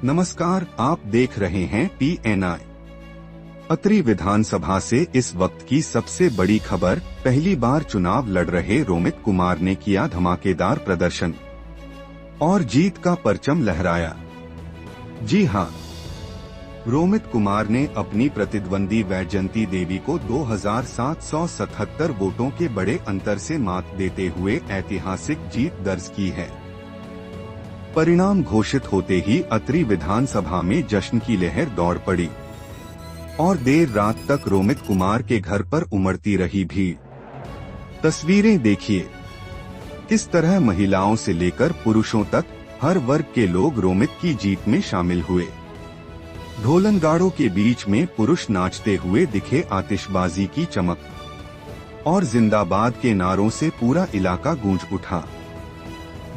नमस्कार, आप देख रहे हैं PNI। अत्रि विधानसभा से इस वक्त की सबसे बड़ी खबर, पहली बार चुनाव लड़ रहे रोमित कुमार ने किया धमाकेदार प्रदर्शन और जीत का परचम लहराया। जी हां, रोमित कुमार ने अपनी प्रतिद्वंदी वैजयंती देवी को 2777 वोटों के बड़े अंतर से मात देते हुए ऐतिहासिक जीत दर्ज की है। परिणाम घोषित होते ही अत्रि विधानसभा में जश्न की लहर दौड़ पड़ी और देर रात तक रोमित कुमार के घर पर उमड़ती रही भीड़। तस्वीरें देखिए, किस तरह महिलाओं से लेकर पुरुषों तक हर वर्ग के लोग रोमित की जीत में शामिल हुए। ढोलनगाड़ों के बीच में पुरुष नाचते हुए दिखे, आतिशबाजी की चमक और जिंदाबाद के नारों से पूरा इलाका गूंज उठा।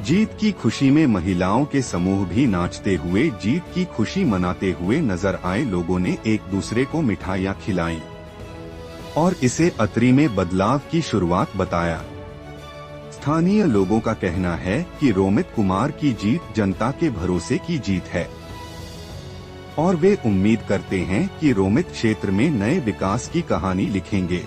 जीत की खुशी में महिलाओं के समूह भी नाचते हुए जीत की खुशी मनाते हुए नजर आए। लोगों ने एक दूसरे को मिठाइयां खिलाईं और इसे अत्रि में बदलाव की शुरुआत बताया। स्थानीय लोगों का कहना है कि रोमित कुमार की जीत जनता के भरोसे की जीत है और वे उम्मीद करते हैं कि रोमित क्षेत्र में नए विकास की कहानी लिखेंगे।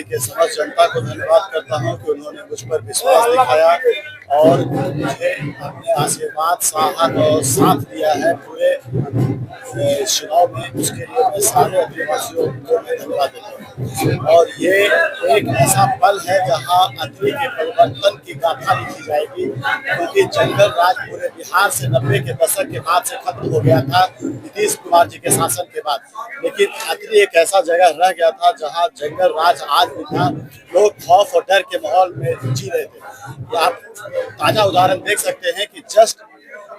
के समस्त जनता को धन्यवाद करता हूं कि उन्होंने मुझ पर विश्वास दिखाया और मुझे अपने आशीर्वाद, साहस और साथ दिया है पूरे चुनाव में। उसके लिए मैं सारे अत्रिवासियों को धन्यवाद देता हूं। और ये एक ऐसा पल है जहां अत्रि के परिवर्तन की गाथा लिखी जाएगी, क्योंकि जंगल राज पूरे बिहार से 90 के दशक के बाद से खत्म हो गया था, नीतीश कुमार जी के शासन के बाद। लेकिन अत्रि एक ऐसा जगह रह गया था जहां जंगल राज आज भी था। लोग खौफ और डर के माहौल में जी रहे थे। आप ताजा उदाहरण देख सकते हैं कि जस्ट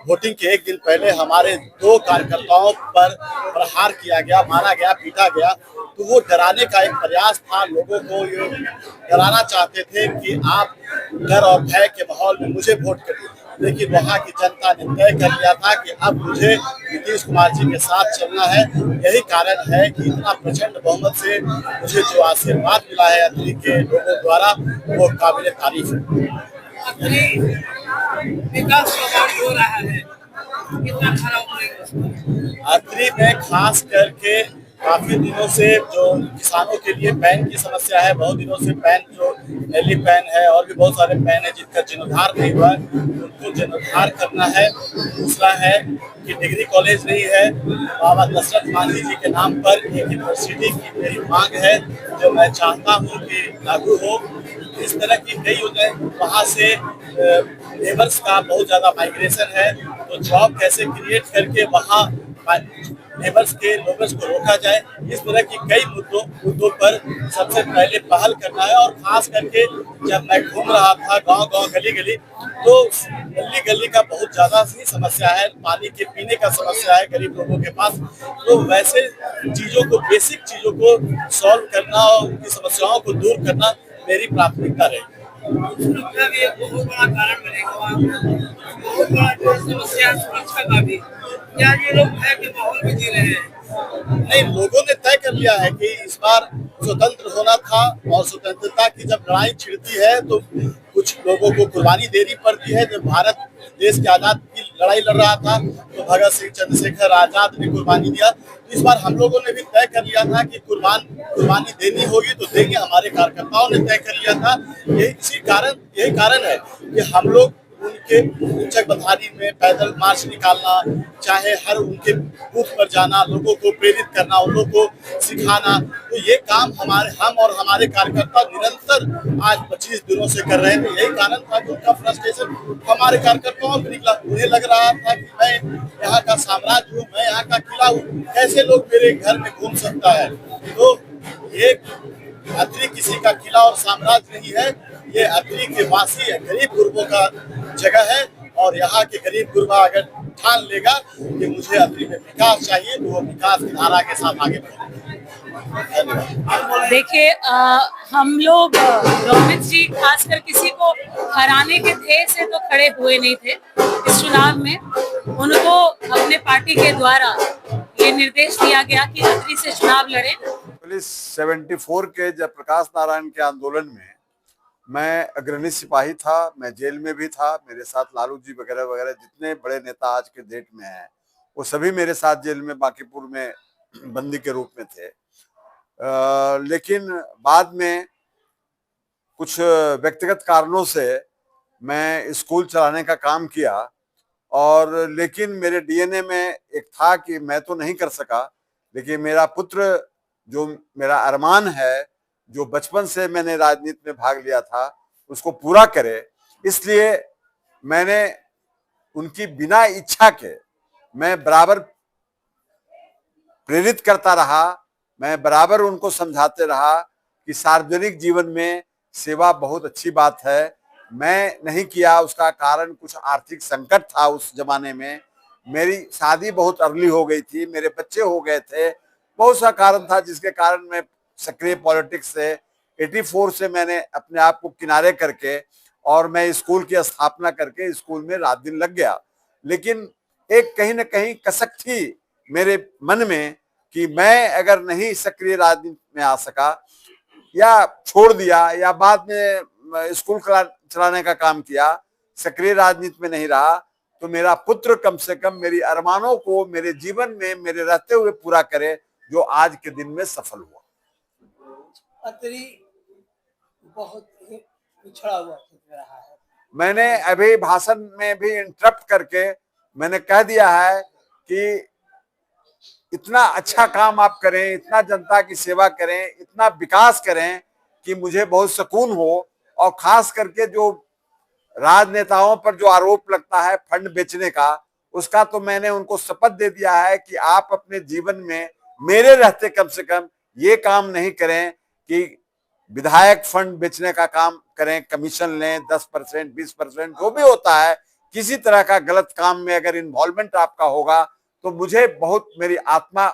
वोटिंग के एक दिन पहले हमारे 2 कार्यकर्ताओं पर प्रहार किया गया, मारा गया, पीटा गया। तो वो डराने का एक प्रयास था। लोगों को ये डराना चाहते थे कि आप डर और भय के माहौल में मुझे वोट करिए। लेकिन वहाँ की जनता ने तय कर लिया था कि अब मुझे नीतीश कुमार जी के साथ चलना है। यही कारण है कि इतना प्रचंड बहुमत से मुझे जो आशीर्वाद मिला है अत्रि के लोगों द्वारा, वो काबिल तारीफ है। विकास हो रहा है, कितना खराब अत्रि में खास करके काफी दिनों से जो किसानों के लिए पैन की समस्या है, बहुत दिनों से पैन जो नीली पैन है और भी बहुत सारे पैन है जिनका जीर्णोद्धार नहीं हुआ, उनको जीर्णोद्धार करना है। दूसरा है कि डिग्री कॉलेज नहीं है, बाबा दशरथ मांझी जी के नाम पर एक यूनिवर्सिटी की मेरी मांग है, जो मैं चाहता हूँ कि लागू हो। इस तरह की कई योजनाएं, वहाँ से लेबर्स का बहुत ज्यादा माइग्रेशन है, तो जॉब कैसे क्रिएट करके वहाँ नेबर्स के लोगों को रोका जाए। इस तरह की कई मुद्दों पर सबसे पहले पहल करना है। और खास करके जब मैं घूम रहा था गांव-गांव, गली-गली, तो गली गली का बहुत ज्यादा सी समस्या है, पानी के पीने का समस्या है गरीब लोगों के पास। तो वैसे चीजों को, बेसिक चीजों को सॉल्व करना और उनकी समस्याओं को दूर करना मेरी प्राथमिकता रहेगी। सुरक्षा भी एक बहुत बड़ा कारण बनेगा वहाँ पे। बहुत बड़ा जो समस्या है सुरक्षा का भी, क्या ये लोग भय के माहौल में जी रहे हैं? नहीं, लोगों ने तय कर लिया है कि इस बार स्वतंत्र होना था, और स्वतंत्रता की जब लड़ाई छिड़ती है तो कुछ लोगों को कुर्बानी देनी पड़ती है। जब भारत देश के आजाद की लड़ाई लड़ रहा था तो भगत सिंह, चंद्रशेखर आजाद ने कुर्बानी दिया। तो इस बार हम लोगों ने भी तय कर लिया था कि कुर्बानी देनी होगी तो देंगे। हमारे कार्यकर्ताओं ने तय कर लिया था। यही कारण है कि हम लोग उनके ऊंचक बधारी में पैदल मार्च निकालना, चाहे हर उनके बूथ पर जाना, लोगों को प्रेरित करना, उन लोगों को सिखाना, तो ये काम हम और हमारे कार्यकर्ता निरंतर आज 25 दिनों से कर रहे थे। यही कारण था कि उनका फ्रस्ट्रेशन हमारे कार्यकर्ताओं को निकला। उन्हें लग रहा था कि मैं यहाँ का साम्राज्य हूँ, मैं यहाँ का किला हूँ, कैसे लोग मेरे घर में घूम सकता है। तो ये अतरी किसी का किला और साम्राज्य नहीं है, ये अतरी के वासी गरीब गुरबों का जगह है। और यहाँ के गरीब गुरबा अगर ठान लेगा कि मुझे अतरी में विकास चाहिए, तो वो विकास की धारा के साथ आगे बढ़ेगा। देखिए, हम लोग रोमित जी खासकर किसी को हराने के ध्येय से तो खड़े हुए नहीं थे इस चुनाव में। उनको अपने पार्टी के द्वारा ये निर्देश दिया गया कि अतरी से चुनाव लड़े। 74 के जयप्रकाश नारायण के आंदोलन में मैं अग्रणी सिपाही था, मैं जेल में भी था। मेरे साथ लालू जी वगैरह वगैरह जितने बड़े नेता आज के डेट में हैं, वो सभी मेरे साथ जेल में बांकीपुर में बंदी के रूप में थे। लेकिन बाद में कुछ व्यक्तिगत कारणों से मैं स्कूल चलाने का काम किया, और लेकिन मेरे डीएनए में एक था कि मैं तो नहीं कर सका, लेकिन मेरा पुत्र, जो मेरा अरमान है, जो बचपन से मैंने राजनीति में भाग लिया था, उसको पूरा करे। इसलिए मैंने उनकी बिना इच्छा के मैं बराबर प्रेरित करता रहा, मैं बराबर उनको समझाते रहा कि सार्वजनिक जीवन में सेवा बहुत अच्छी बात है। मैं नहीं किया, उसका कारण कुछ आर्थिक संकट था उस जमाने में। मेरी शादी बहुत अर्ली हो गई थी, मेरे बच्चे हो गए थे, बहुत सा कारण था जिसके कारण मैं सक्रिय पॉलिटिक्स से 84 से मैंने अपने आप को किनारे करके और मैं स्कूल की स्थापना करके स्कूल में रात दिन लग गया। लेकिन एक कहीं न कहीं कसक थी मेरे मन में कि मैं अगर नहीं सक्रिय राजनीति में आ सका या छोड़ दिया या बाद में स्कूल चलाने का काम किया, सक्रिय राजनीति में नहीं रहा, तो मेरा पुत्र कम से कम मेरी अरमानों को मेरे जीवन में मेरे रहते हुए पूरा करे, जो आज के दिन में सफल हुआ। अतरी बहुत ही पिछड़ा हुआ रहा है। मैंने अभी भाषण में भी इंटरप्ट करके मैंने कह दिया है कि इतना अच्छा काम आप करें, इतना जनता की सेवा करें, इतना विकास करें कि मुझे बहुत सुकून हो। और खास करके जो राजनेताओं पर जो आरोप लगता है फंड बेचने का, उसका तो मैंने उनको शपथ दे दिया है कि आप अपने जीवन में मेरे रहते कम से कम ये काम नहीं करें कि विधायक फंड बेचने का काम करें, कमीशन लें 10%, 20%, जो भी होता है। किसी तरह का गलत काम में अगर इन्वॉल्वमेंट आपका होगा तो मुझे बहुत, मेरी आत्मा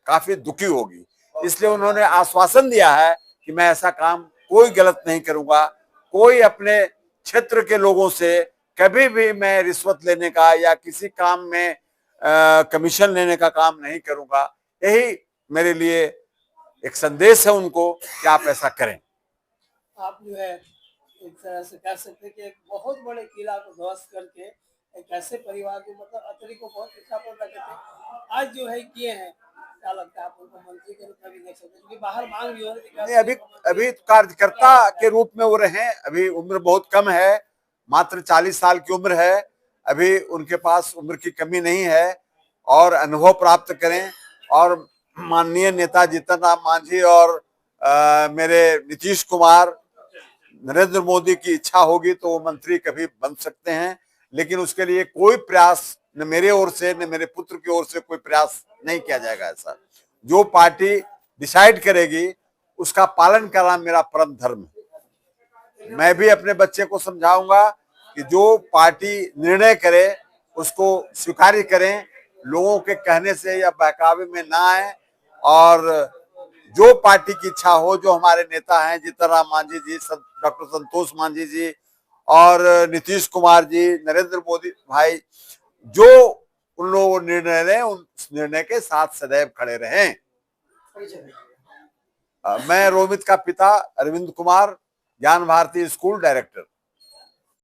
काफी दुखी होगी। इसलिए उन्होंने आश्वासन दिया है कि मैं ऐसा काम कोई गलत नहीं करूंगा। कोई अपने क्षेत्र के लोगों से कभी भी मैं रिश्वत लेने का या किसी काम में कमीशन लेने का काम नहीं करूंगा। यही मेरे लिए एक संदेश है उनको कि आप ऐसा करें। आप जो है एक तरह से कह सकते हैं कि एक बहुत बड़े किला को ध्वस्त करके एक ऐसे परिवार को, मतलब अतरी को बहुत पिछड़ा पर रखे थे, आज जो है किए हैं। क्या लगता है आप उनको मंत्री के रूप में भी देख सकते हैं, क्योंकि बाहर मांग भी हो रही है। अभी कार्यकर्ता के रूप में वो रहे, अभी उम्र बहुत कम है, मात्र 40 साल की उम्र है। अभी उनके पास उम्र की कमी नहीं है और अनुभव प्राप्त करें। और माननीय नेता जीतन राम मांझी और मेरे नीतीश कुमार, नरेंद्र मोदी की इच्छा होगी तो वो मंत्री कभी बन सकते हैं। लेकिन उसके लिए कोई प्रयास न मेरे ओर से न मेरे पुत्र की ओर से कोई प्रयास नहीं किया जाएगा। ऐसा जो पार्टी डिसाइड करेगी उसका पालन करना मेरा परम धर्म है। मैं भी अपने बच्चे को समझाऊंगा कि जो पार्टी निर्णय करे उसको स्वीकार करें, लोगों के कहने से या बहकावे में ना आए, और जो पार्टी की इच्छा हो, जो हमारे नेता हैं जीतन राम मांझी जी, डॉक्टर संतोष मांझी जी और नीतीश कुमार जी, नरेंद्र मोदी भाई, जो उन लोगों निर्णय लें उस निर्णय के साथ सदैव खड़े रहें। मैं रोमित का पिता अरविंद कुमार, ज्ञान भारती स्कूल डायरेक्टर।